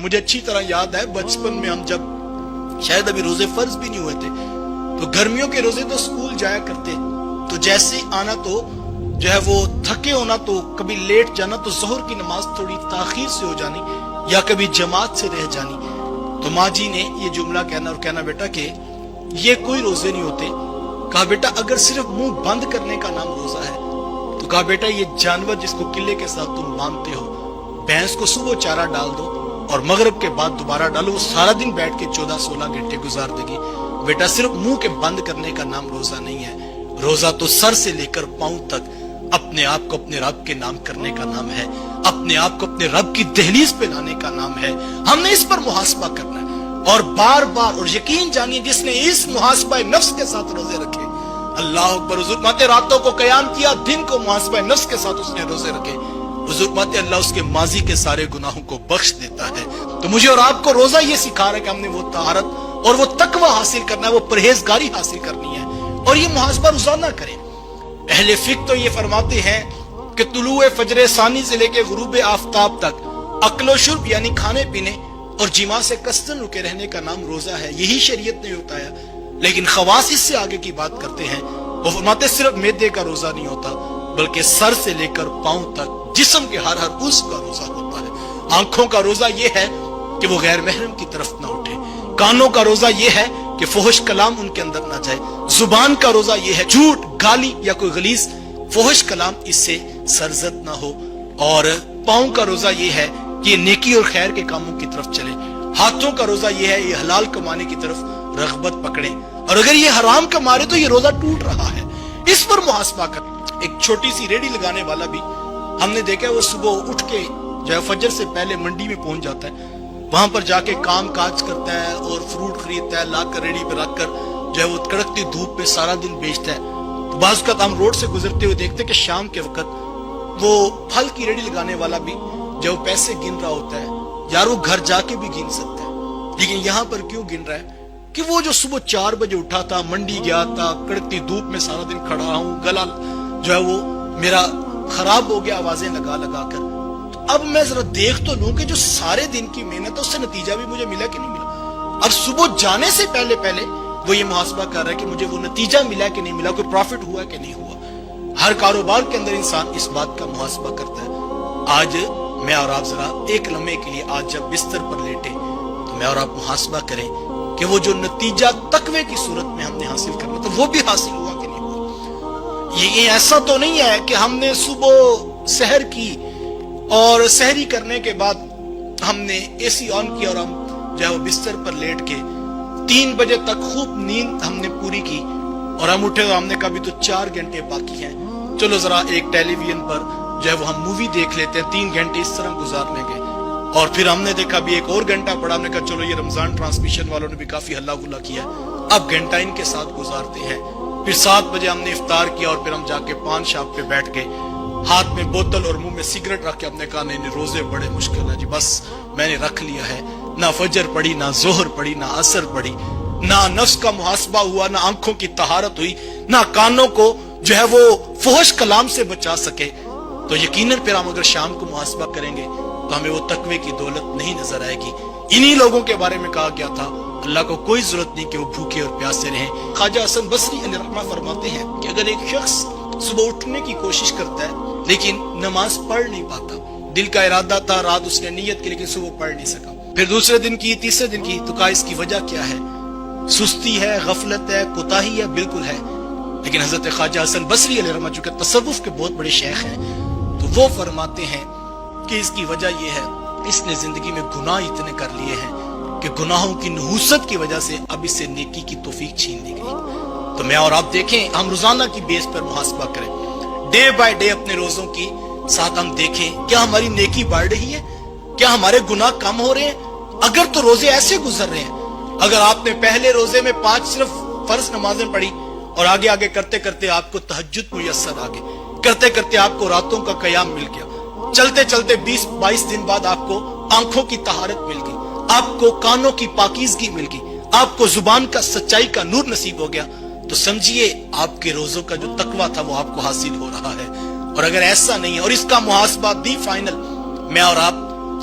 مجھے اچھی طرح یاد ہے بچپن میں ہم جب شاید ابھی روزے فرض بھی نہیں ہوئے تھے تو گرمیوں کے روزے تو اسکول جایا کرتے، تو جیسے آنا تو جو ہے وہ تھکے ہونا، تو کبھی لیٹ جانا، تو ظہر کی نماز تھوڑی تاخیر سے ہو جانی یا کبھی جماعت سے رہ جانی، تو ماں جی نے یہ جملہ کہنا اور کہنا بیٹا کہ یہ کوئی روزے نہیں ہوتے. کہا بیٹا اگر صرف منہ بند کرنے کا نام روزہ ہے تو کہا بیٹا یہ جانور جس کو قلعے کے ساتھ تم باندھتے ہو، بھینس کو صبح چارہ ڈال دو اور مغرب کے بعد دوبارہ ڈالو، وہ سارا دن بیٹھ کے 14-16 گھنٹے گزار دے گی. بیٹا صرف منہ کے بند کرنے کا نام روزہ نہیں ہے، روزہ تو سر سے لے کر پاؤں تک اپنے آپ کو اپنے رب کے نام کرنے کا نام ہے، اپنے آپ کو اپنے رب کی دہلیز پہ لانے کا نام ہے. ہم نے اس پر محاسبہ کرنا ہے اور بار بار، اور یقین جانیے جس نے اس محاسبہ نفس کے ساتھ روزے رکھے، اللہ اکبر، حضور فرماتے راتوں کو قیام کیا، دن کو محاسبہ نفس کے ساتھ اس نے روزے رکھے، حضور فرماتے اللہ اس کے ماضی کے سارے گناہوں کو بخش دیتا ہے. تو مجھے اور آپ کو روزہ یہ سکھا رہا ہے کہ ہم نے وہ طہارت اور وہ تقوی حاصل کرنا ہے، وہ پرہیزگاری حاصل کرنی ہے اور یہ محاسبہ روزانہ کریں. اہل فقہ تو یہ فرماتے ہیں کہ طلوع فجر ثانی سے لے کے غروب آفتاب تک اکل و شرب یعنی کھانے پینے اور جماع سے قصدن رکے رہنے کا نام روزہ ہے. یہی شریعت نے بتایا، لیکن خواص اس سے آگے کی بات کرتے ہیں. وہ فرماتے صرف معدے کا روزہ نہیں ہوتا بلکہ سر سے لے کر پاؤں تک جسم کے ہر عضو کا روزہ ہوتا ہے. آنکھوں کا روزہ یہ ہے کہ وہ غیر محرم کی طرف نہ اٹھے، کانوں کا روزہ یہ ہے کہ فحش کلام ان کے اندر نہ جائے، زبان کا روزہ یہ ہے جھوٹ، گالی یا کوئی غلیظ فحش کلام اس سے سرزد نہ ہو، اور پاؤں کا روزہ یہ ہے کہ یہ نیکی اور خیر کے کاموں کی طرف چلے. ہاتھوں کا روزہ یہ ہے یہ حلال کمانے کی طرف رغبت پکڑے، اور اگر یہ حرام کما رہے تو یہ روزہ ٹوٹ رہا ہے. اس پر محاسبہ کر. ایک چھوٹی سی ریڑھی لگانے والا بھی ہم نے دیکھا وہ صبح اٹھ کے جو ہے فجر سے پہلے منڈی میں پہنچ جاتا ہے، وہاں پر جا کے کام کاج کرتا ہے اور فروٹ خریدتا ہے، لا کر ریڑھی پہ رکھ کر جو ہے وہ کڑکتی دھوپ پہ سارا دن بیچتا ہے. تو بعض اوقات ہم روڈ سے گزرتے ہوئے دیکھتے ہیں کہ شام کے وقت وہ پھل کی ریڑھی لگانے والا بھی جو پیسے گن رہا ہوتا ہے. یار وہ گھر جا کے بھی گن سکتا ہے، لیکن یہاں پر کیوں گن رہا ہے کہ وہ جو صبح 4 بجے اٹھا تھا، منڈی گیا تھا، کڑکتی دھوپ میں سارا دن کھڑا ہوں، گلا جو ہے وہ میرا خراب ہو گیا آوازیں لگا لگا کر. تو اب میں ذرا دیکھ تو لوں کہ جو سارے دن کی محنت اس سے نتیجہ بھی مجھے ملا کہ نہیں ملا. اب صبح جانے سے پہلے وہ یہ محاسبہ کر رہا ہے کہ مجھے وہ نتیجہ ملا کہ نہیں ملا، کوئی پروفٹ ہوا کہ نہیں ہوا. ہر کاروبار کے اندر انسان اس بات کا محاسبہ کرتا ہے. آج میں اور آپ ذرا ایک لمحے کے لیے آج جب بستر پر لیٹے تو میں اور آپ محاسبہ کریں کہ وہ جو نتیجہ تقوی کی صورت میں ہم نے حاصل کرنا تو وہ بھی حاصل ہوا کہ نہیں ہوا. یہ ایسا تو نہیں ہے کہ ہم نے صبح سحر کی اور سحری کرنے کے بعد ہم نے اے سی آن کیا اور ہم جو ہے وہ بستر پر لیٹ کے 3 بجے تک خوب نیند ہم نے پوری کی اور ہم اٹھے تو ہم نے کہا بھی تو 4 گھنٹے باقی ہیں، چلو ذرا ایک ٹیلی ویژن پر جو ہے وہ ہم مووی دیکھ لیتے ہیں، 3 گھنٹے اس طرح گزار لیں گے. اور پھر ہم نے دیکھا بھی ایک اور گھنٹہ پڑا، ہم نے کہا چلو یہ رمضان ٹرانسمیشن والوں نے بھی کافی ہلا گلا کیا، اب گھنٹہ ان کے ساتھ گزارتے ہیں. پھر 7 بجے ہم نے افطار کیا اور پھر ہم جا کے پان شاپ پہ بیٹھ کے ہاتھ میں بوتل اور منہ میں سگریٹ رکھ کے ہم نے کہا نہیں روزے بڑے مشکل ہیں جی، بس میں نے رکھ لیا ہے. نہ فجر پڑی، نہ ظہر پڑی، نہ عصر پڑی، نہ نفس کا محاسبہ ہوا، نہ آنکھوں کی طہارت ہوئی، نہ کانوں کو جو ہے وہ فحش کلام سے بچا سکے. تو یقیناً پھر ہم اگر شام کو محاسبہ کریں گے تو ہمیں وہ تقوی کی دولت نہیں نظر آئے گی. انہی لوگوں کے بارے میں کہا گیا تھا اللہ کو کوئی ضرورت نہیں کہ وہ بھوکے اور پیاسے رہیں. خواجہ حسن بصری علیہ رحمہ فرماتے ہیں کہ اگر ایک شخص صبح اٹھنے کی کوشش کرتا ہے لیکن نماز پڑھ نہیں پاتا، دل کا ارادہ تھا، رات اس نے نیت کی لیکن صبح پڑھ نہیں سکا، پھر دوسرے دن کی، تیسرے دن کی، تو کہا اس کی وجہ کیا ہے؟ سستی ہے، غفلت ہے، کوتاہی ہے؟ بالکل ہے. لیکن حضرت خواجہ حسن بصری علیہ رحمہ چونکہ تصوف کے بہت بڑے شیخ ہیں تو وہ فرماتے ہیں کہ اس کی وجہ یہ ہے اس نے زندگی میں گناہ اتنے کر لیے ہیں کہ گناہوں کی نحوست کی وجہ سے اب اس سے نیکی کی توفیق چھین لی گئی. تو میں اور آپ دیکھیں، ہم روزانہ کی بیس پر محاسبہ کریں، ڈے بائی ڈے اپنے روزوں کی ساتھ ہم دیکھیں کیا ہماری نیکی بڑھ رہی ہے، کیا ہمارے گناہ کم ہو رہے ہیں. اگر تو روزے ایسے گزر رہے ہیں، اگر آپ نے پہلے روزے میں 5 صرف فرض نمازیں پڑھی اور آگے آگے کرتے کرتے آپ کو تہجد میسر آ گئی، کرتے کرتے آپ کو راتوں کا قیام مل گیا، چلتے چلتے 20-22 دن بعد آپ کو آنکھوں کی طہارت مل گئی، آپ کو کانوں کی پاکیزگی مل گئی، آپ کو زبان کا سچائی کا نور نصیب ہو گیا، تو سمجھیے آپ کے روزوں کا جو تقویٰ تھا وہ آپ کو حاصل ہو رہا ہے. اور اگر ایسا نہیں ہے اور اس کا محاسبہ دی فائنل میں اور آپ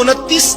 29